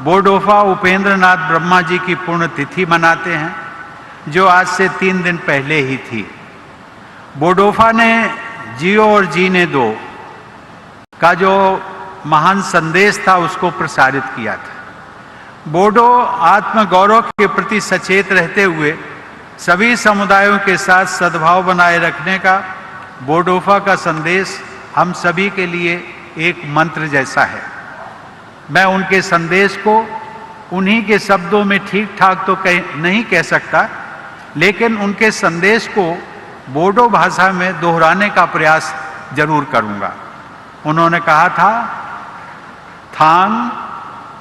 बोडोफा उपेंद्र नाथ ब्रह्मा जी की पुण्यतिथि मनाते हैं, जो आज से 3 दिन पहले ही थी। बोडोफा ने जियो और जीने दो का जो महान संदेश था उसको प्रसारित किया था। बोडो आत्मगौरव के प्रति सचेत रहते हुए सभी समुदायों के साथ सद्भाव बनाए रखने का बोडोफा का संदेश हम सभी के लिए एक मंत्र जैसा है। मैं उनके संदेश को उन्हीं के शब्दों में ठीक ठाक तो नहीं कह सकता, लेकिन उनके संदेश को बोडो भाषा में दोहराने का प्रयास जरूर करूंगा। उन्होंने कहा था, थांग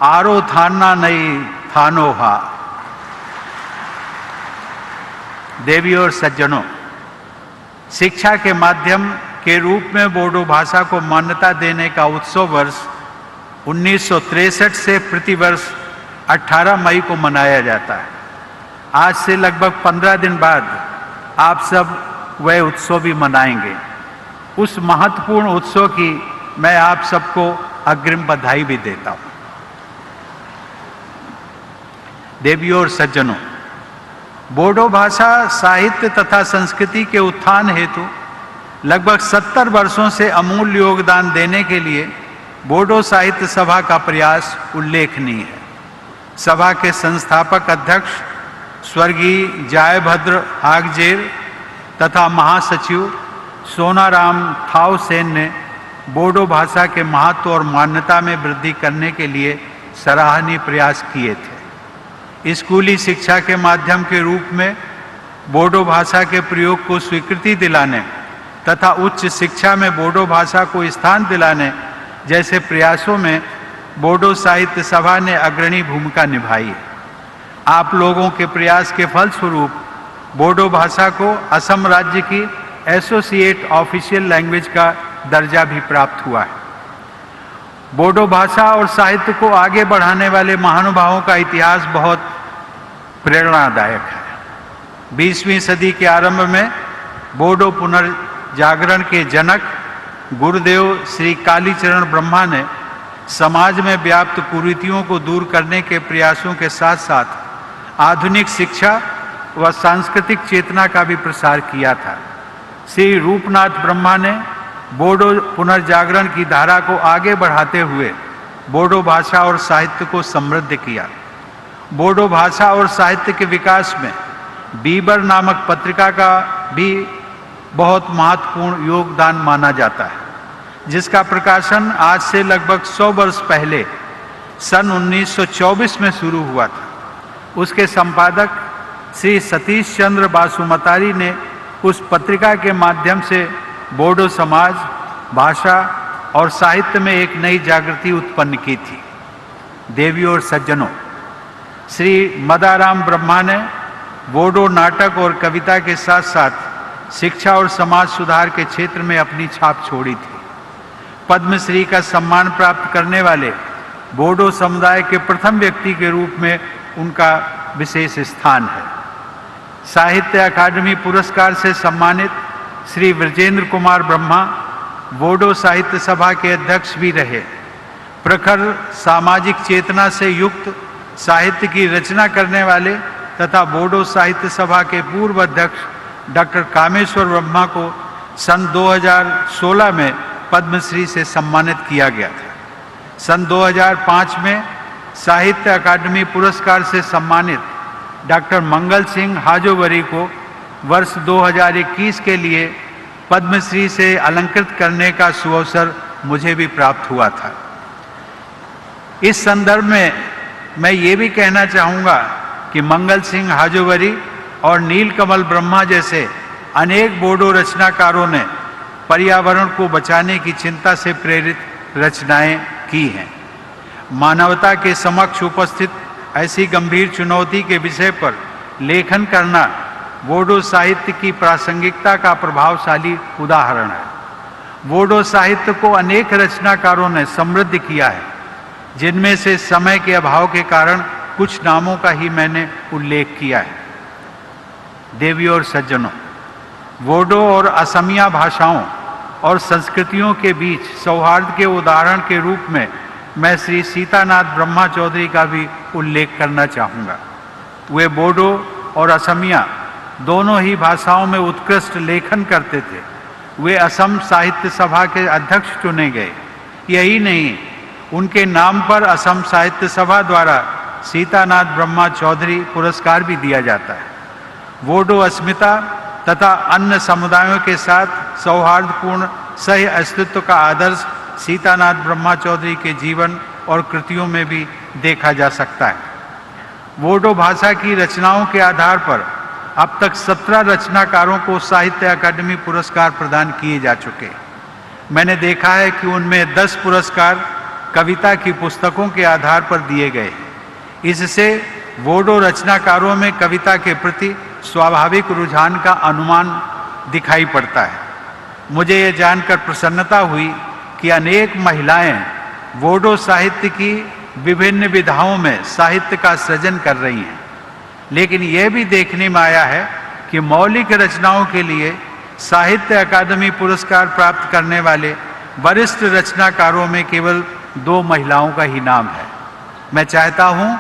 आरो थाना नहीं थानो हा। देवी और सज्जनों, शिक्षा के माध्यम के रूप में बोडो भाषा को मान्यता देने का उत्सव वर्ष 1963 से प्रतिवर्ष 18 मई को मनाया जाता है। आज से लगभग 15 दिन बाद आप सब वह उत्सव भी मनाएंगे। उस महत्वपूर्ण उत्सव की मैं आप सबको अग्रिम बधाई भी देता हूं। देवियों और सज्जनों, बोडो भाषा साहित्य तथा संस्कृति के उत्थान हेतु लगभग 70 वर्षों से अमूल्य योगदान देने के लिए बोडो साहित्य सभा का प्रयास उल्लेखनीय है। सभा के संस्थापक अध्यक्ष स्वर्गीय जयभद्र हागजेर तथा महासचिव सोनाराम थाउसेन ने बोडो भाषा के महत्व और मान्यता में वृद्धि करने के लिए सराहनीय प्रयास किए थे। स्कूली शिक्षा के माध्यम के रूप में बोडो भाषा के प्रयोग को स्वीकृति दिलाने तथा उच्च शिक्षा में बोडो भाषा को स्थान दिलाने जैसे प्रयासों में बोडो साहित्य सभा ने अग्रणी भूमिका निभाई है। आप लोगों के प्रयास के फलस्वरूप बोडो भाषा को असम राज्य की एसोसिएट ऑफिशियल लैंग्वेज का दर्जा भी प्राप्त हुआ है। बोडो भाषा और साहित्य को आगे बढ़ाने वाले महानुभावों का इतिहास बहुत प्रेरणादायक है। 20वीं सदी के आरंभ में बोडो पुनर्जागरण के जनक गुरुदेव श्री कालीचरण ब्रह्मा ने समाज में व्याप्त कुरीतियों को दूर करने के प्रयासों के साथ साथ आधुनिक शिक्षा व सांस्कृतिक चेतना का भी प्रसार किया था। श्री रूपनाथ ब्रह्मा ने बोडो पुनर्जागरण की धारा को आगे बढ़ाते हुए बोडो भाषा और साहित्य को समृद्ध किया। बोडो भाषा और साहित्य के विकास में बीबर नामक पत्रिका का भी बहुत महत्वपूर्ण योगदान माना जाता है, जिसका प्रकाशन आज से लगभग 100 वर्ष पहले सन 1924 में शुरू हुआ था। उसके संपादक श्री सतीश चंद्र बासुमतारी ने उस पत्रिका के माध्यम से बोडो समाज, भाषा और साहित्य में एक नई जागृति उत्पन्न की थी। देवियों और सज्जनों, श्री मदाराम ब्रह्मा ने बोडो नाटक और कविता के साथ साथ शिक्षा और समाज सुधार के क्षेत्र में अपनी छाप छोड़ी थी। पद्मश्री का सम्मान प्राप्त करने वाले बोडो समुदाय के प्रथम व्यक्ति के रूप में उनका विशेष स्थान है। साहित्य अकादमी पुरस्कार से सम्मानित श्री विजेंद्र कुमार ब्रह्मा बोडो साहित्य सभा के अध्यक्ष भी रहे। प्रखर सामाजिक चेतना से युक्त साहित्य की रचना करने वाले तथा बोडो साहित्य सभा के पूर्व अध्यक्ष डॉक्टर कामेश्वर ब्रह्मा को सन 2016 में पद्मश्री से सम्मानित किया गया था। सन 2005 में साहित्य अकादमी पुरस्कार से सम्मानित डॉक्टर मंगल सिंह हाजोवरी को वर्ष 2021 के लिए पद्मश्री से अलंकृत करने का सुअवसर मुझे भी प्राप्त हुआ था। इस संदर्भ में मैं ये भी कहना चाहूँगा कि मंगल सिंह हाजोवरी और नीलकमल ब्रह्मा जैसे अनेक बोडो रचनाकारों ने पर्यावरण को बचाने की चिंता से प्रेरित रचनाएं की हैं। मानवता के समक्ष उपस्थित ऐसी गंभीर चुनौती के विषय पर लेखन करना बोडो साहित्य की प्रासंगिकता का प्रभावशाली उदाहरण है। बोडो साहित्य को अनेक रचनाकारों ने समृद्ध किया है, जिनमें से समय के अभाव के कारण कुछ नामों का ही मैंने उल्लेख किया है। देवियों और सज्जनों, बोडो और असमिया भाषाओं और संस्कृतियों के बीच सौहार्द के उदाहरण के रूप में मैं श्री सीतानाथ ब्रह्मा चौधरी का भी उल्लेख करना चाहूँगा। वे बोडो और असमिया दोनों ही भाषाओं में उत्कृष्ट लेखन करते थे। वे असम साहित्य सभा के अध्यक्ष चुने गए। यही नहीं, उनके नाम पर असम साहित्य सभा द्वारा सीतानाथ ब्रह्मा चौधरी पुरस्कार भी दिया जाता है। बोडो अस्मिता तथा अन्य समुदायों के साथ सौहार्दपूर्ण सह अस्तित्व का आदर्श सीतानाथ ब्रह्मा चौधरी के जीवन और कृतियों में भी देखा जा सकता है। बोडो भाषा की रचनाओं के आधार पर अब तक 17 रचनाकारों को साहित्य अकादमी पुरस्कार प्रदान किए जा चुके हैं। मैंने देखा है कि उनमें 10 पुरस्कार कविता की पुस्तकों के आधार पर दिए गए हैं। इससे बोडो रचनाकारों में कविता के प्रति स्वाभाविक रुझान का अनुमान दिखाई पड़ता है। मुझे यह जानकर प्रसन्नता हुई कि अनेक महिलाएं बोडो साहित्य की विभिन्न विधाओं में साहित्य का सृजन कर रही हैं। लेकिन यह भी देखने में आया है कि मौलिक रचनाओं के लिए साहित्य अकादमी पुरस्कार प्राप्त करने वाले वरिष्ठ रचनाकारों में केवल 2 महिलाओं का ही नाम है। मैं चाहता हूं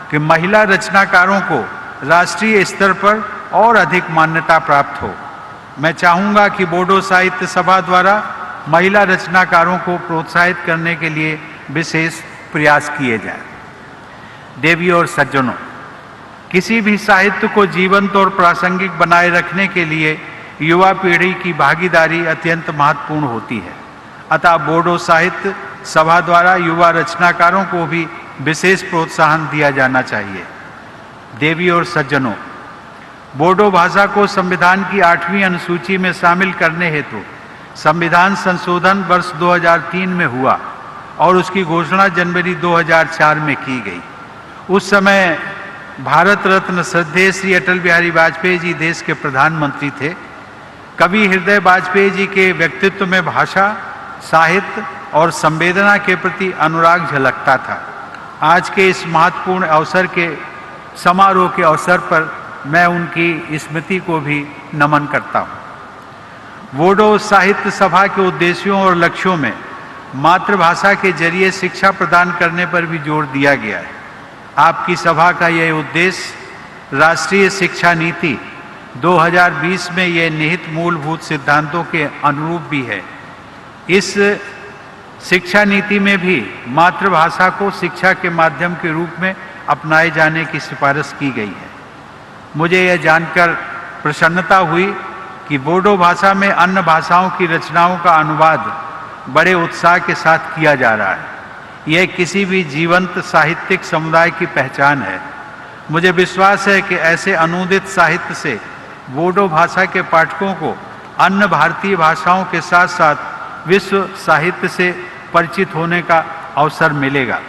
कि महिला रचनाकारों को राष्ट्रीय स्तर पर और अधिक मान्यता प्राप्त हो। मैं चाहूँगा कि बोडो साहित्य सभा द्वारा महिला रचनाकारों को प्रोत्साहित करने के लिए विशेष प्रयास किए जाएं। देवियों और सज्जनों, किसी भी साहित्य को जीवंत और प्रासंगिक बनाए रखने के लिए युवा पीढ़ी की भागीदारी अत्यंत महत्वपूर्ण होती है। अतः बोडो साहित्य सभा द्वारा युवा रचनाकारों को भी विशेष प्रोत्साहन दिया जाना चाहिए। देवियों और सज्जनों, बोडो भाषा को संविधान की 8वीं अनुसूची में शामिल करने हेतु संविधान संशोधन वर्ष 2003 में हुआ और उसकी घोषणा जनवरी 2004 में की गई। उस समय भारत रत्न श्रद्धेय श्री अटल बिहारी वाजपेयी जी देश के प्रधानमंत्री थे। कवि हृदय वाजपेयी जी के व्यक्तित्व में भाषा, साहित्य और संवेदना के प्रति अनुराग झलकता था। आज के इस महत्वपूर्ण अवसर के समारोह के अवसर पर मैं उनकी स्मृति को भी नमन करता हूँ। बोडो साहित्य सभा के उद्देश्यों और लक्ष्यों में मातृभाषा के जरिए शिक्षा प्रदान करने पर भी जोर दिया गया है। आपकी सभा का यह उद्देश्य राष्ट्रीय शिक्षा नीति 2020 में यह निहित मूलभूत सिद्धांतों के अनुरूप भी है। इस शिक्षा नीति में भी मातृभाषा को शिक्षा के माध्यम के रूप में अपनाए जाने की सिफारिश की गई है। मुझे यह जानकर प्रसन्नता हुई कि बोडो भाषा में अन्य भाषाओं की रचनाओं का अनुवाद बड़े उत्साह के साथ किया जा रहा है। यह किसी भी जीवंत साहित्यिक समुदाय की पहचान है। मुझे विश्वास है कि ऐसे अनुदित साहित्य से बोडो भाषा के पाठकों को अन्य भारतीय भाषाओं के साथ साथ विश्व साहित्य से परिचित होने का अवसर मिलेगा।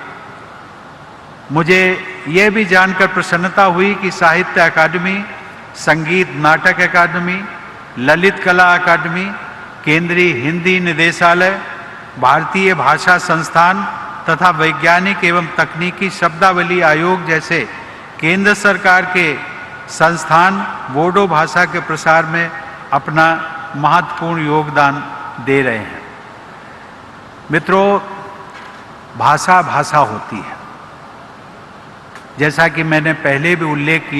मुझे यह भी जानकर प्रसन्नता हुई कि साहित्य अकादमी, संगीत नाटक अकादमी, ललित कला अकादमी, केंद्रीय हिंदी निदेशालय, भारतीय भाषा संस्थान तथा वैज्ञानिक एवं तकनीकी शब्दावली आयोग जैसे केंद्र सरकार के संस्थान बोडो भाषा के प्रसार में अपना महत्वपूर्ण योगदान दे रहे हैं। मित्रों, भाषा भाषा होती है। जैसा कि मैंने पहले भी उल्लेख किया